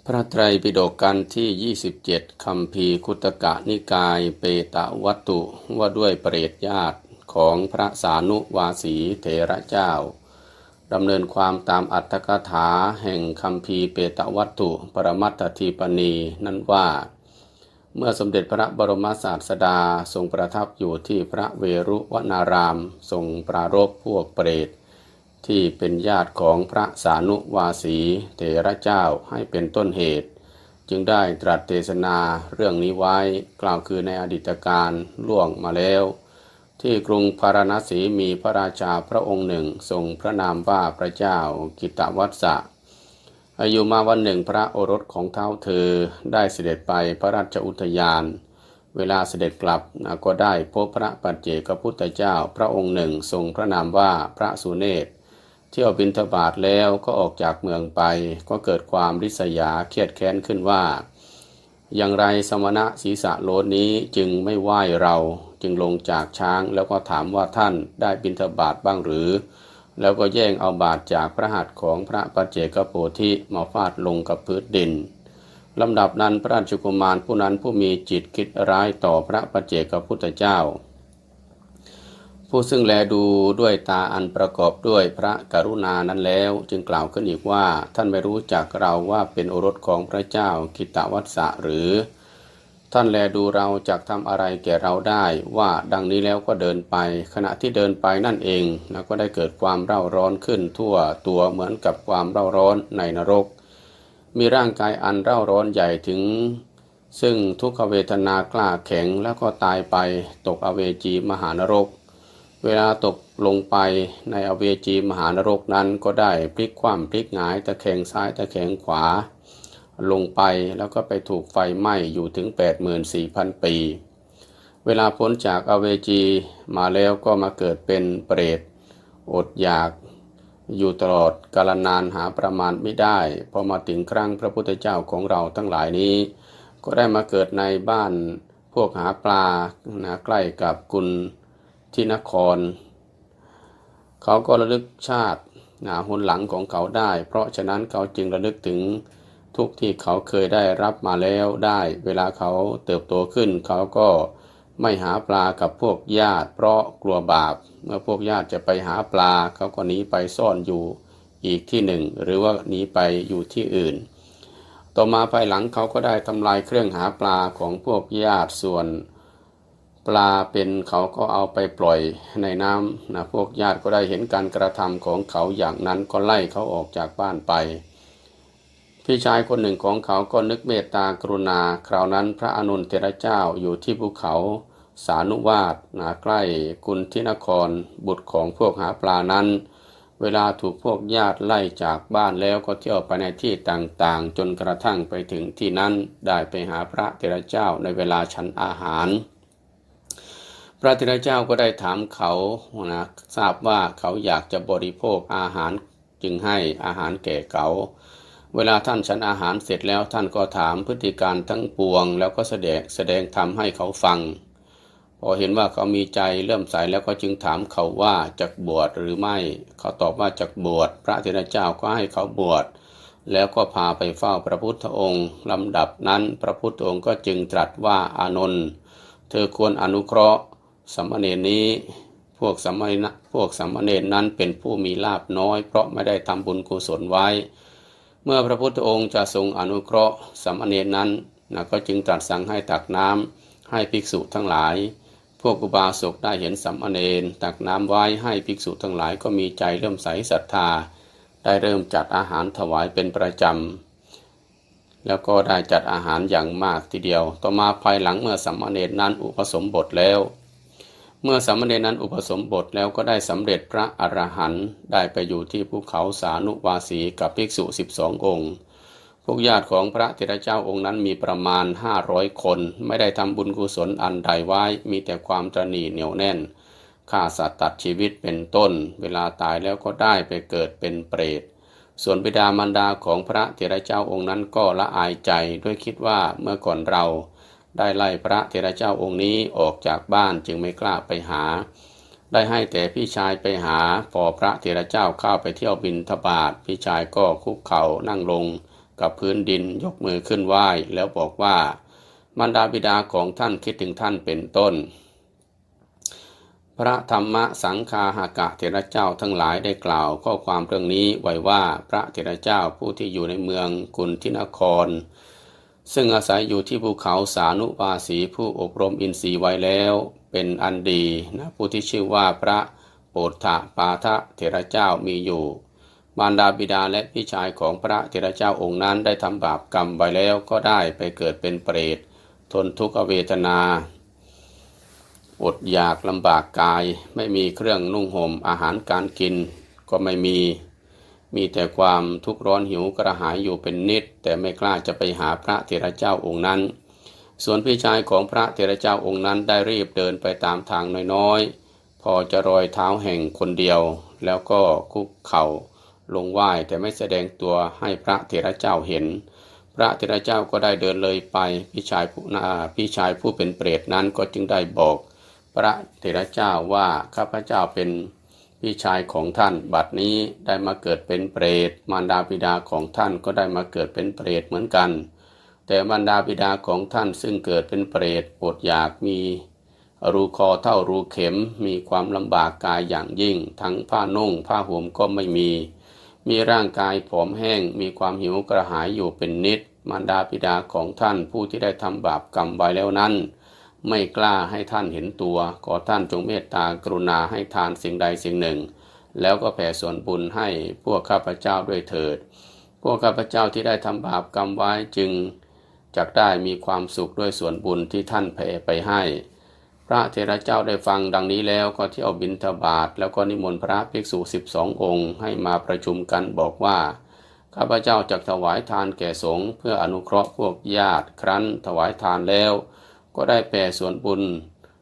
พระไตรปิฎกกันที่27คัมภีร์คุตกนิกายเปตวัตตุว่าด้วยเปรตญาติของพระสานุวาสีเถระเจ้าดำเนินความตามอรรถกถาแห่งคัมภีร์เปตวัตตุปรมัตถทีปณีนั้นว่าเมื่อสมเด็จพระบรมศาสดาทรงประทับอยู่ที่พระเวรุวนารามทรงปรารภพวกเปรตที่เป็นญาติของพระสานุวาสีเถระเจ้าให้เป็นต้นเหตุจึงได้ตรัสเทศนาเรื่องนี้ไว้กล่าวคือในอดีตการล่วงมาแล้วที่กรุงพาราณสีมีพระราชาพระองค์หนึ่งทรงพระนามว่าพระเจ้ากิตวัสสะอายุมาวันหนึ่งพระโอรสของเท้าเธอได้เสด็จไปพระราชอุทยานเวลาเสด็จกลับก็ได้พบพระปัจเจกพุทธเจ้าพระองค์หนึ่งทรงพระนามว่าพระสุเนศเที่ยวบิณฑบาตแล้วก็ออกจากเมืองไปก็เกิดความริษยาเครียดแค้นขึ้นว่าอย่างไรสมณะศีรษะโลนนี้จึงไม่ไหว้เราจึงลงจากช้างแล้วก็ถามว่าท่านได้บิณฑบาตบ้างหรือแล้วก็แย่งเอาบาตรจากพระหัตถ์ของพระปัจเจกโพธิมาฟาดลงกับพื้นดินลำดับนั้นพระราชกุมารผู้นั้นผู้มีจิตคิดร้ายต่อพระปัจเจกพุทธเจ้าผู้ซึ่งแลดูด้วยตาอันประกอบด้วยพระกรุณานั้นแล้วจึงกล่าวขึ้นอีกว่าท่านไม่รู้จักเราว่าเป็นโอรสของพระเจ้ากิตวัสสะหรือท่านแลดูเราจักทำอะไรแก่เราได้ว่าดังนี้แล้วก็เดินไปขณะที่เดินไปนั่นเองแล้วก็ได้เกิดความเร่าร้อนขึ้นทั่วตัวเหมือนกับความเร่าร้อนในนรกมีร่างกายอันเร่าร้อนใหญ่ถึงซึ่งทุกขเวทนากล้าแข็งแล้วก็ตายไปตกอเวจีมหานรกเวลาตกลงไปในอเวจีมหานรกนั้นก็ได้พลิกคว่ำพลิกหงายตะแคงซ้ายตะแคงขวาลงไปแล้วก็ไปถูกไฟไหม้อยู่ถึง 84,000 ปีเวลาพ้นจากอเวจีมาแล้วก็มาเกิดเป็นเปรตอดอยากอยู่ตลอดกาลนานหาประมาณไม่ได้พอมาถึงครั้งพระพุทธเจ้าของเราทั้งหลายนี้ก็ได้มาเกิดในบ้านพวกหาปลาใกล้กับกุลที่นครเขาก็ระลึกชาติหนหลังของเขาได้เพราะฉะนั้นเขาจึงระลึกถึงทุกที่เขาเคยได้รับมาแล้วได้เวลาเขาเติบโตขึ้นเขาก็ไม่หาปลากับพวกญาติเพราะกลัวบาปเมื่อพวกญาติจะไปหาปลาเขาก็หนีไปซ่อนอยู่อีกที่หนึ่งหรือว่าหนีไปอยู่ที่อื่นต่อมาภายหลังเขาก็ได้ทำลายเครื่องหาปลาของพวกญาติส่วนปลาเป็นเขาก็เอาไปปล่อยในน้ำพวกญาติก็ได้เห็นการกระทำของเขาอย่างนั้นก็ไล่เขาออกจากบ้านไปพี่ชายคนหนึ่งของเขาก็นึกเมตตากรุณาคราวนั้นพระอานนท์เถระเจ้าอยู่ที่ภูเขาสานุวาสใกล้กุลทินครบุตรของพวกหาปลานั้นเวลาถูกพวกญาติไล่จากบ้านแล้วก็เที่ยวไปในที่ต่างๆจนกระทั่งไปถึงที่นั้นได้ไปหาพระเถระเจ้าในเวลาฉันอาหารพระเถระเจ้าก็ได้ถามเขาทราบว่าเขาอยากจะบริโภคอาหารจึงให้อาหารแก่เขาเวลาท่านฉันอาหารเสร็จแล้วท่านก็ถามพฤติการทั้งปวงแล้วก็แสดงธรรมให้เขาฟังพอเห็นว่าเขามีใจเลื่อมใสแล้วก็จึงถามเขาว่าจักบวชหรือไม่เขาตอบว่าจักบวชพระเถระเจ้าก็ให้เขาบวชแล้วก็พาไปเฝ้าพระพุทธองค์ลำดับนั้นพระพุทธองค์ก็จึงตรัสว่าอานนท์เธอควรอนุเคราะห์สามเณรนี้พวกสามเณรนั้นเป็นผู้มีลาภน้อยเพราะไม่ได้ทำบุญกุศลไว้เมื่อพระพุทธองค์จะทรงอนุเคราะห์สามเณรนั้นก็จึงตรัสสั่งให้ตักน้ำให้ภิกษุทั้งหลายพวกอุบาสกได้เห็นสามเณรตักน้ำไว้ให้ภิกษุทั้งหลายก็มีใจเริ่อมใสศรัทธาได้เริ่มจัดอาหารถวายเป็นประจำแล้วก็ได้จัดอาหารอย่างมากทีเดียวต่อมาภายหลังเมื่อสามเณรนั้นอุปสมบทแล้วเมื่อสามเณรนั้นอุปสมบทแล้วก็ได้สำเร็จพระอรหันต์ได้ไปอยู่ที่ภูเขาสานุวาสีกับภิกษุ12 องค์พวกญาติของพระเถระเจ้าองค์นั้นมีประมาณ500 คนไม่ได้ทำบุญกุศลอันใดไว้มีแต่ความตระหนี่เหนียวแน่นฆ่าสัตว์ตัดชีวิตเป็นต้นเวลาตายแล้วก็ได้ไปเกิดเป็นเปรตส่วนบิดามารดาของพระเถระเจ้าองค์นั้นก็ละอายใจด้วยคิดว่าเมื่อก่อนเราได้ไล่พระเถระเจ้าองค์นี้ออกจากบ้านจึงไม่กล้าไปหาได้ให้แต่พี่ชายไปหาพอพระเถระเจ้าเข้าไปเที่ยวบิณฑบาตพี่ชายก็คุกเข่านั่งลงก กับพื้นดินยกมือขึ้นไหว้แล้วบอกว่ามารดาบิดาของท่านคิดถึงท่านเป็นต้นพระธรรมสังฆาหากะเถระเจ้าทั้งหลายได้กล่าวข้อความเรื่องนี้ไว้ว่าพระเถระเจ้าผู้ที่อยู่ในเมืองกุนทินครซึ่งอาศัยอยู่ที่ภูเขาสานุวาสีผู้อบรมอินทรีย์ไว้แล้วเป็นอันดีนะผู้ที่ชื่อว่าพระโปฏฐปาทะเถระเจ้ามีอยู่มารดาบิดาและพี่ชายของพระเถระเจ้าองค์นั้นได้ทำบาปกรรมไว้แล้วก็ได้ไปเกิดเป็นเปรตทนทุกขเวทนาอดอยากลำบากกายไม่มีเครื่องนุ่งห่มอาหารการกินก็ไม่มีแต่ความทุกข์ร้อนหิวกระหายอยู่เป็นนิดแต่ไม่กล้าจะไปหาพระเถระเจ้าองค์นั้นส่วนพี่ชายของพระเถระเจ้าองค์นั้นได้รีบเดินไปตามทางน้อยๆพอจะรอยเท้าแห่งคนเดียวแล้วก็คุกเข่าลงไหว้แต่ไม่แสดงตัวให้พระเถระเจ้าเห็นพระเถระเจ้าก็ได้เดินเลยไปพี่ชายผู้เป็นเปรตนั้นก็จึงได้บอกพระเถระเจ้าว่าข้าพเจ้าเป็นพี่ชายของท่านบัดนี้ได้มาเกิดเป็นเปรตมารดาบิดาของท่านก็ได้มาเกิดเป็นเปรตเหมือนกันแต่มารดาบิดาของท่านซึ่งเกิดเป็นเปรตอดอยากมีรูคอเท่ารูเข็มมีความลำบากกายอย่างยิ่งทั้งผ้านุ่งผ้าห่มก็ไม่มีร่างกายผอมแห้งมีความหิวกระหายอยู่เป็นนิดมารดาบิดาของท่านผู้ที่ได้ทำบาปกรรมไว้แล้วนั้นไม่กล้าให้ท่านเห็นตัวขอท่านจงเมตตากรุณาให้ทานสิ่งใดสิ่งหนึ่งแล้วก็แผ่ส่วนบุญให้พวกข้าพเจ้าด้วยเถิดพวกข้าพเจ้าที่ได้ทำบาปกรรมไว้จึงจักได้มีความสุขด้วยส่วนบุญที่ท่านแผ่ไปให้พระเถระเจ้าได้ฟังดังนี้แล้วก็เที่ยวบิณฑบาตแล้วก็นิมนต์พระภิกษุ12 องค์ให้มาประชุมกันบอกว่าข้าพเจ้าจักถวายทานแก่สงฆ์เพื่ออนุเคราะห์พวกญาติครั้นถวายทานแล้วก็ได้แผ่ส่วนบุญ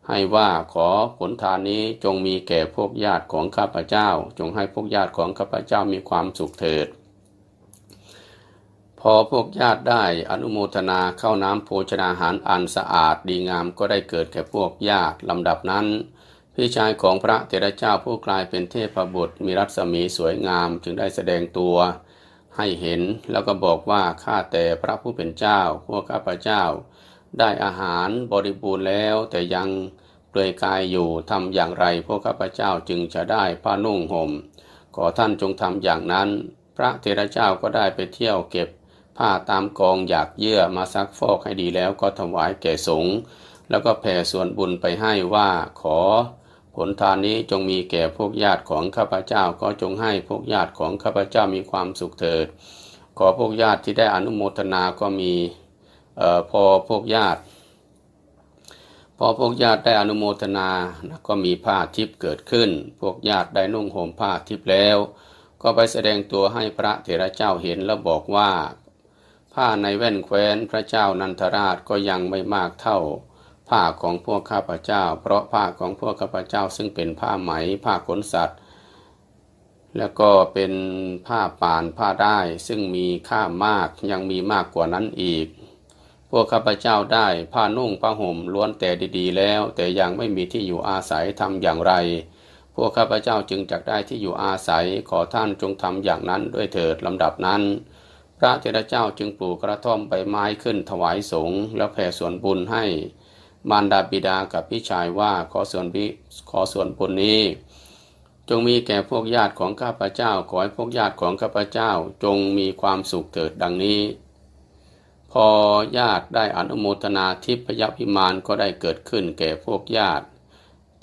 ให้ว่าขอผลทานนี้จงมีแก่พวกญาติของข้าพเจ้าจงให้พวกญาติของข้าพเจ้ามีความสุขเถิดพอพวกญาติได้อนุโมทนาเข้าน้ำโภชนาหารอันสะอาดดีงามก็ได้เกิดแก่พวกญาติลำดับนั้นพี่ชายของพระเถระเจ้าผู้กลายเป็นเทพบุตรมีรัศมีสวยงามจึงได้แสดงตัวให้เห็นแล้วก็บอกว่าข้าแต่พระผู้เป็นเจ้าพวกข้าพเจ้าได้อาหารบริบูรณ์แล้วแต่ยังเปลือยกายอยู่ทำอย่างไรพวกข้าพเจ้าจึงจะได้ผ้านุ่งห่มขอท่านจงทำอย่างนั้นพระเถระเจ้าก็ได้ไปเที่ยวเก็บผ้าตามกองหยากเยื่อมาซักฟอกให้ดีแล้วก็ถวายแก่สงฆ์แล้วก็แผ่ส่วนบุญไปให้ว่าขอผลทานนี้จงมีแก่พวกญาติของข้าพเจ้าก็จงให้พวกญาติของข้าพเจ้ามีความสุขเถิดขอพวกญาติที่ได้อนุโมทนาก็มีพอพวกญาติได้อนุโมทนาก็มีผ้าทิพย์เกิดขึ้นพวกญาติได้นุ่งห่มผ้าทิพย์แล้วก็ไปแสดงตัวให้พระเถระเจ้าเห็นแล้วบอกว่าผ้าในแว่นแคว้นพระเจ้านันทราชก็ยังไม่มากเท่าผ้าของพวกข้าพเจ้าเพราะผ้าของพวกข้าพเจ้าซึ่งเป็นผ้าไหมผ้าขนสัตว์แล้วก็เป็นผ้าป่านผ้าได้ซึ่งมีค่ามากยังมีมากกว่านั้นอีกพวกข้าพเจ้าได้ผ้านุ่งผ้าห่มล้วนแต่ดีๆแล้วแต่ยังไม่มีที่อยู่อาศัยทำอย่างไรพวกข้าพเจ้าจึงจักได้ที่อยู่อาศัยขอท่านจงทำอย่างนั้นด้วยเถิดลำดับนั้นพระเถระเจ้าจึงปลูกกระท่อมใบไม้ขึ้นถวายสงฆ์แล้วแผ่ส่วนบุญให้มารดาบิดากับพี่ชายว่าขอส่วนบุญนี้จงมีแก่พวกญาติของข้าพเจ้าขอให้พวกญาติของข้าพเจ้าจงมีความสุขเถิดดังนี้พอญาติได้อนุโมทนาทิพยวิมานก็ได้เกิดขึ้นแก่พวกญาติ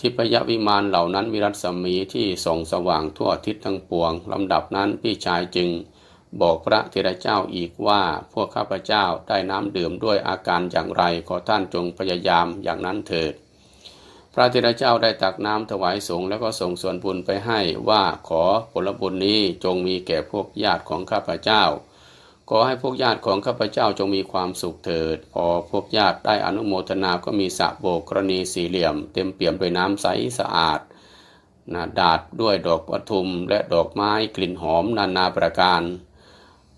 ทิพยวิมานเหล่านั้นมีรัศมีที่ส่องสว่างทั่วทิศทั้งปวงลำดับนั้นพี่ชายจึงบอกพระเถระเจ้าอีกว่าพวกข้าพเจ้าได้น้ำดื่มด้วยอาการอย่างไรขอท่านจงพยายามอย่างนั้นเถิดพระเถระเจ้าได้ตักน้ำถวายสงฆ์แล้วก็ส่งส่วนบุญไปให้ว่าขอผลบุญนี้จงมีแก่พวกญาติของข้าพเจ้าขอให้พวกญาติของข้าพเจ้าจงมีความสุขเถิดพอพวกญาติได้อนุโมทนาก็มีสระโบกกรณีสี่เหลี่ยมเต็มเปี่ยมด้วยน้ำใสสะอาดดาดด้วยดอกปทุมและดอกไม้กลิ่นหอมนานาประการ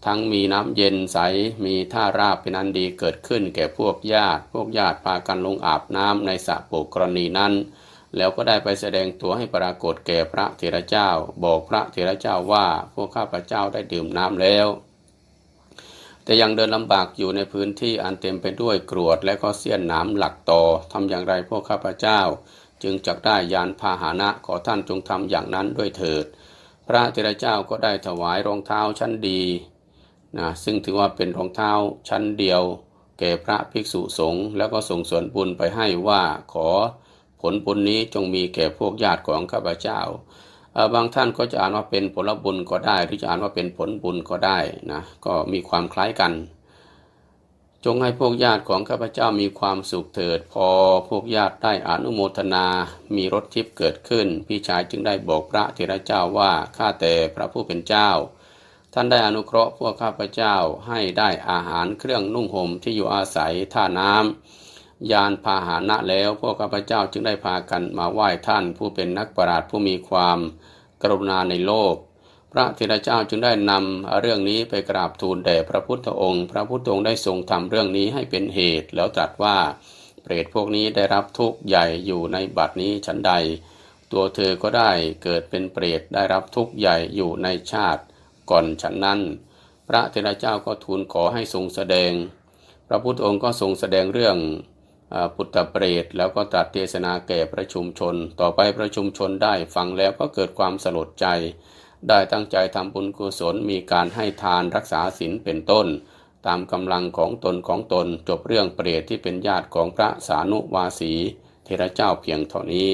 ทั้งมีน้ำเย็นใสมีท่าราบเป็นอันดีเกิดขึ้นแก่พวกญาติพากันลงอาบน้ำในสระโบกกรณีนั้นแล้วก็ได้ไปแสดงตัวให้ปรากฏแก่พระเถระเจ้าบอกพระเถระเจ้าว่าพวกข้าพเจ้าได้ดื่มน้ำแล้วแต่ แต่ยังเดินลำบากอยู่ในพื้นที่อันเต็มไปด้วยกรวดและก็เสี้ยนหนามหลักตอทำอย่างไรพวกข้าพเจ้าจึงจักได้ยานพาหนะขอท่านจงทำอย่างนั้นด้วยเถิดพระเถระเจ้าก็ได้ถวายรองเท้าชั้นดีซึ่งถือว่าเป็นรองเท้าชั้นเดียวแก่พระภิกษุสงฆ์แล้วก็ส่งส่วนบุญไปให้ว่าขอผลบุญนี้จงมีแก่พวกญาติของข้าพเจ้าบางท่านก็จะอ่านว่าเป็นผลบุญก็ได้หรือจะอ่านว่าเป็นผลบุญก็ได้นะก็มีความคล้ายกันจงให้พวกญาติของข้าพเจ้ามีความสุขเถิดพอพวกญาติได้อนุโมทนามีรสทิพย์เกิดขึ้นพี่ชายจึงได้บอกพระเถระเจ้าว่าข้าแต่พระผู้เป็นเจ้าท่านได้อนุเคราะห์พวกข้าพเจ้าให้ได้อาหารเครื่องนุ่งห่มที่อยู่อาศัยท่าน้ำยานพาหนะแล้วพวกข้าพเจ้าจึงได้พากันมาไหว้ท่านผู้เป็นนักปราชญ์ผู้มีความกรุณาในโลกพระเถระเจ้าจึงได้นำเรื่องนี้ไปกราบทูลแด่พระพุทธองค์พระพุทธองค์ได้ทรงทำเรื่องนี้ให้เป็นเหตุแล้วตรัสว่าเปรตพวกนี้ได้รับทุกข์ใหญ่อยู่ในบัดนี้ฉันใดตัวเธอก็ได้เกิดเป็นเปรตได้รับทุกข์ใหญ่อยู่ในชาติก่อนฉันนั้นพระเถระเจ้าก็ทูลขอให้ทรงแสดงพระพุทธองค์ก็ทรงแสดงเรื่องปุตตเปรตแล้วก็ตรัสเทศนาแก่ประชุมชนต่อไปประชุมชนได้ฟังแล้วก็เกิดความสลดใจได้ตั้งใจทำบุญกุศลมีการให้ทานรักษาศีลเป็นต้นตามกำลังของตนจบเรื่องเปรตที่เป็นญาติของพระสานุวาสีเถระเจ้าเพียงเท่านี้